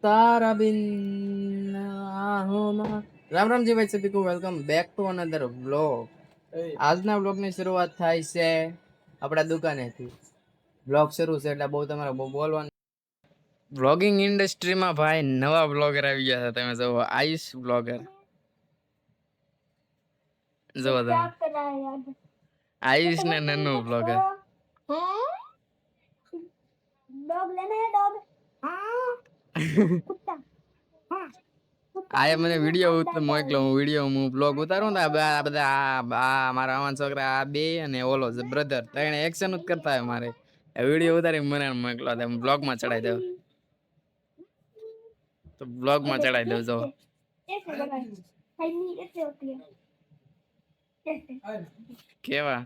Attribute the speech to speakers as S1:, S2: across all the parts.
S1: तारा बिन आहों राम राम जी भाई सभी को welcome back to another vlog. આજના વ્લોગની શરૂઆત થાય છે આપણા દુકાનેથી. વ્લોગ શરૂ છે એટલે બહુ તમારે બોલવાનું. વ્લોગિંગ ઇન્ડસ્ટ્રીમાં ભાઈ નવા વ્લોગર આવી ગયા છે. તમે જો આયુષ વ્લોગર જો તમે આયુષ ને નન્નુ વ્લોગર. डॉग लेना है डॉग कुत्ता आया मैंने वीडियो मोकलो હું વિડિયો હું બ્લોગ ઉતારું ને આ બધા આ મારા આવાન છોકરા આ બે અને ઓલો બ્રધર ત્રણે એક્શન જ કરતા હોય મારે વિડિયો ઉતારી મને મોકલો દે બ્લોગ માં ચડાઈ દઉં તો બ્લોગ માં ચડાઈ દઉં જો કેવા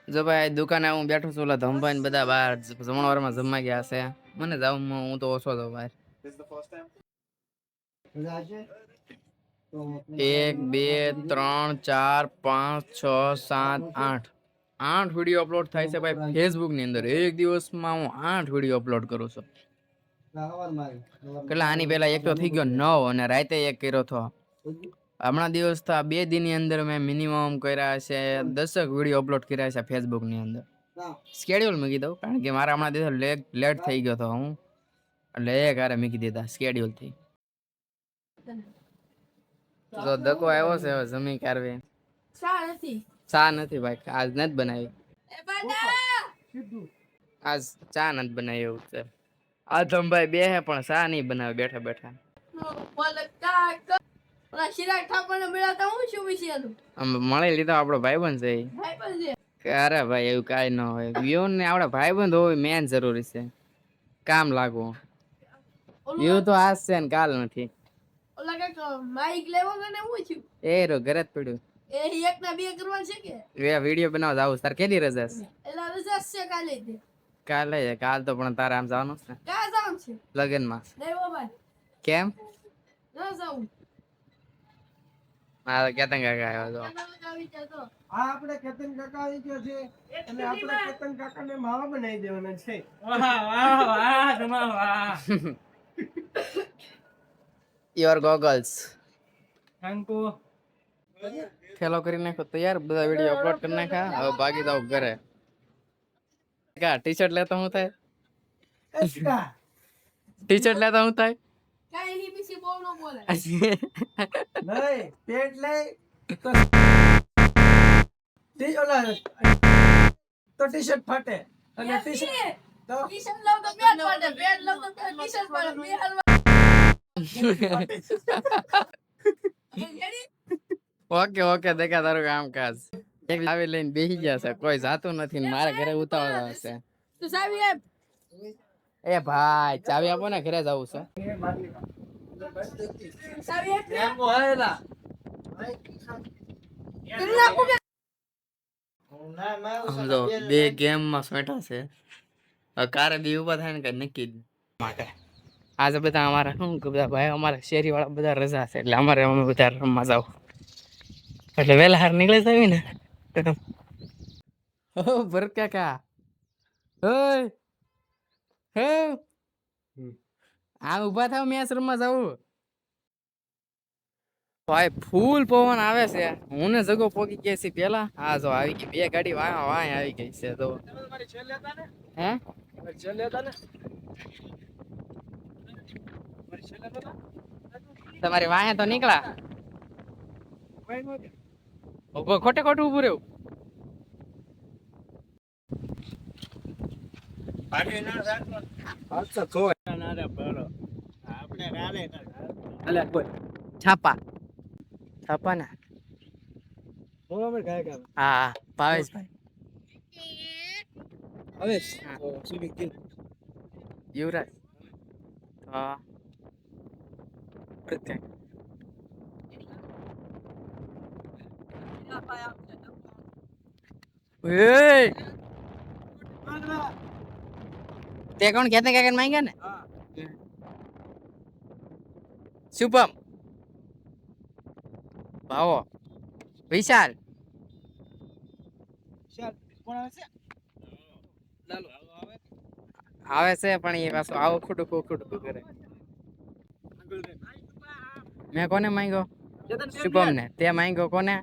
S1: જો ભાઈ દુકાને હું બેઠો છું ઓલા ધમભાઈ ને બધા બહાર જમણવારમાં જમવા ગયા છે. મને જાઉં હું તો ઓછો તો બહાર. 1 2 3 4 5 6 7 8 વિડીયો અપલોડ થાય છે ભાઈ ફેસબુક ની અંદર. એક દિવસમાં હું 8 વિડીયો અપલોડ કરું છું. કેટલા આની પહેલા એક તો થઈ ગયો 9 અને રાતે એક કર્યો હતો. હમણાં દિવસ તો 2 દિન ની અંદર મેં મિનિમમ કર્યા છે 10 વિડીયો અપલોડ કર્યા છે ફેસબુક ની અંદર. સ્કેડ્યુલ મૂકી દઉં કારણ કે મારા હમણાં દિવસ લેટ થઈ ગયો હતો હું એટલે એક હારે મૂકી દીધા સ્કેડ્યુલ થી. તો દકો આવ્યો છે હવે જમી કારવે ચા નથી ભાઈ આજ નથી બનાવી આજ ચા નથી બનાવી એવું છે. આ ધમભાઈ બે હે પણ ચા નહીં બનાવે બેઠા બેઠા. મળી લીધો આપણો ભાઈબંધ છે. અરે ભાઈ એવું કઈ ન હોય. વ્યૂ ને આપડા ભાઈબંધ હોય મેન જરૂરી છે કામ લાગવું. વ્યૂ તો આજ છે ને કાલ નથી. એ રો ઘરે જ પડ્યું. વિડીયો બનાવવા જાવ તાર કેદી રજા છે? કાલે કાલ તો પણ તારે આમ જવાનું છે લગન માં. કેમ? હા કેતન કાકા આવ્યો તો.
S2: આપણે કેતન કાકા આવી ગયો છે અને આપણે કેતન કાકાને માવા બનાવી દેવાના છે.
S1: યોર ગોગલ્સ
S2: કાંકો
S1: ફેલો કરી નાખો તૈયાર. બધા વિડીયો અપલોડ કરી નાખ્યા. હવે ભાગી જાવ ઘરે. કા ટી શર્ટ લેતો હું થાય? ટી શર્ટ લેતા હું થાય? કાઈ ની પીસી બહુ ન બોલે.
S2: નહીં પેટ લઈ તો ટી શર્ટ ફાટે અને ટી શર્ટ તો
S3: ટી-શર્ટ લઉં તો પેટ ફાટે, પેટ લઉં તો ટી-શર્ટ ફાટે, બે હાલવા.
S1: ઓકે દેખા તારું કામકાજ. એક લાવી લઈને બેસી ગયા છે કોઈ જાતું નથી ને મારા ઘરે ઉતાવળ હશે.
S3: તું ચાવી આપ.
S1: એ ભાઈ ચાવી આપો ને ઘરે જવું છે.
S3: ચાવી આપ.
S2: એમો આયલા
S3: કેટલા કુકે
S2: ના માં
S1: સમજો બે ગેમ માં સોટા છે. કારે બી ઉભા થાય ને કઈ નક્કી માટે. આજે બધા અમારા શું કે બધા ભાઈ અમારા શેરી વાળા બધા રજા છે એટલે અમારે અમે બધા રમવા જાવ એટલે વહેલા હાર નીકળી જાવી ને. ઓ ભરત કાકા ઓય હે આ ઉભા થાવ મેચ રમવા જાવું. ભાઈ ફૂલ પવન આવે છે. હું ને જગો પોકી ગયા છે પેલા. હા જો આવી ગઈ બે ગાડી વાય આવી ગઈ છે તો
S2: તમારી છેલ લેતા ને
S1: હે
S2: તમારી છેલ લેતા ને તમારી છેલ લેતા
S1: તમારી વાહે તો નીકળા
S2: ભાઈ નો
S1: ઉભો ખોટે ખોટું ઉભું રહેવું.
S2: પાટી ના રાખો અચ્છા તો ના રે બરો આપણે રાલે અલે કોઈ
S1: છાપા ને
S2: બરાબર ગાય ગાય
S1: હા ભાવેશભાઈ
S2: હવે સીધી કિલ
S1: યુવરાજ હા પ્રત્યેક તે કોણ કેતન કાકા માંગ્યા ને શુભમ ભાવો વિશાલ આવે છે પણ એ પાછું આવું ખોટું કરે. મેં કોને માંગ્યો? શુભમ ને. તે માંગ્યો કોને?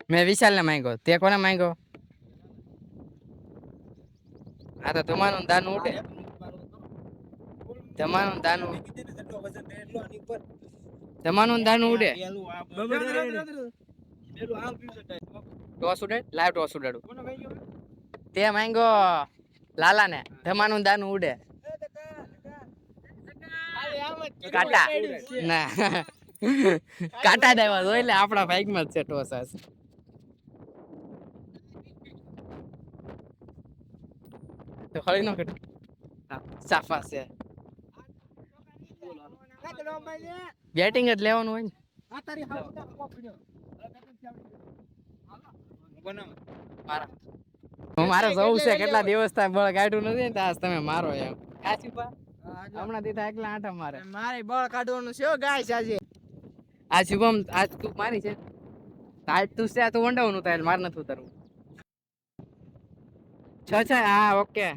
S1: મેં વિશાલ ને માંગ્યો. તે કોને માંગ્યો? આ તો તમારું દાનું ઉડે. તમારું દાનું ઉડે. ટોસ ઉડે, લાઈવ ટોસ ઉડાડું. તે માંગ્યો લાલા ને. તમારું દાનું ઉડે. કાટા ના કાટા દેવા દો એટલે આપણા ભાઈકમાં જ છે ટોસાસ. તો હળી નો કટ સાફા છે. બેટિંગ જ લેવાનું હોય ને. મારે જવું છે. કેટલા દિવસ થાય બળ કાઢ્યું નથી ને આજ તમે મારો એમ. હમણાં દીધા એકલા આંટા મારે.
S2: મારે બળ કાઢવાનું છે ગાય આજે.
S1: આ શુભમ આજ તું મારી છે. આજ તું છે તું વંડાવવાનું થાય માર નથી ઉતરવું. છ હા ઓકે.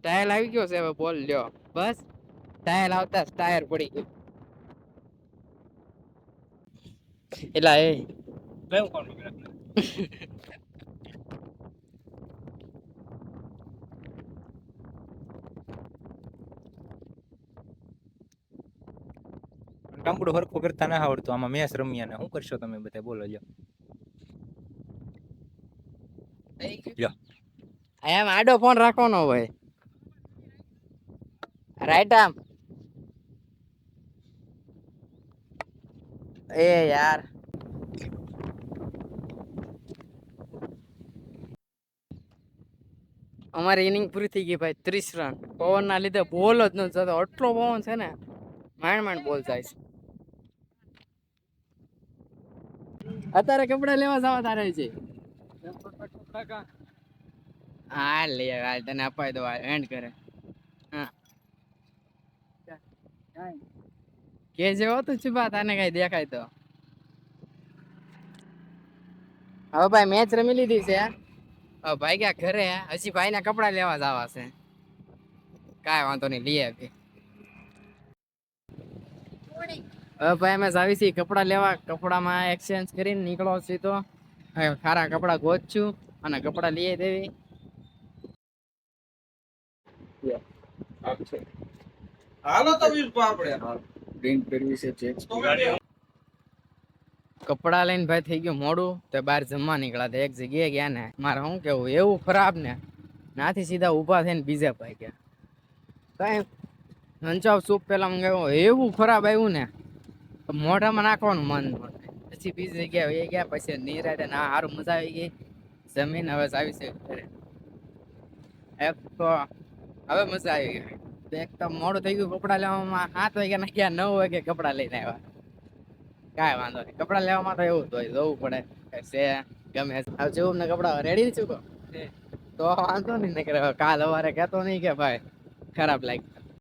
S1: ટાયર આવી ગયો છે હવે બોલ લ્યો. બસ ટાયર આવતા ટાયર પડી ગયું. એટલા એ
S2: ટંબડું હરખું કરતા ના આવડતું. આમાં મેચ રમ્યા ને શું કરશો તમે બધા બોલો લ્યો.
S1: એમ આડો ફોન રાખવાનો હોય. રાઈટ આમ. એ યાર અમારી ઇનિંગ પૂરી થઈ ગઈ ભાઈ. 30 રન. પવન ના લીધે બોલ જ નથી જતો. આટલો પવન છે ને માંડ બોલ જાય છે. અત્યારે કપડા લેવા જવા તારે છે. હા લે હાલ તને અપાઈ દો. એન્ડ કરે. હા કે જેવો તું છુપા તને કઈ દેખાય તો. હવે ભાઈ મેચ રમી લીધી છે. હવે ભાઈ ગયા ઘરે. હજી ભાઈ ના કપડા લેવા જવા છે. કાંઈ વાંધો નહીં લઈ આવી. હવે ભાઈ અમે જાવી છીએ કપડા લેવા. કપડામાં એક્સચેન્જ કરીને નીકળો સીધો. હવે સારા કપડા ગોતશું અને કપડા લઈ દેવી.
S4: હાલો તો આપણે ડ્રિંક કરવી છે ચેક.
S1: કપડા લઈને ભાઈ થઈ ગયું મોડું તો બહાર જમવા નીકળ્યા. તો એક જગ્યાએ ગયા ને મારે શું કેવું એવું ખરાબ ને નાથી સીધા ઊભા થઈને બીજા ભાઈ ગયા. કઈ હંચાવ સૂપ પેલા મંગાવ્યો એવું ખરાબ આવ્યું ને મોઢામાં નાખવાનું મન. પછી બીજી જગ્યાએ એ ગયા. પછી નીરાડે ના સારું મજા આવી ગઈ. જમીન હવે આવી છે ઘરે. એક તો હવે મજા આવી ગઈ. એક તો મોડું થઈ ગયું કપડા લેવામાં. 7 વાગ્યા ના ગયા 9 વાગે કપડા લઈને આવ્યા. કાંઈ વાંધો નહીં. કપડા લેવામાં તો એવું જ હોય. જવું પડે છે ગમે. હવે જેવું ને કપડા રેડી છું તો વાંધો નહીં. કાલ સવારે કહેતો નહીં કે ભાઈ ખરાબ લાગ્યું.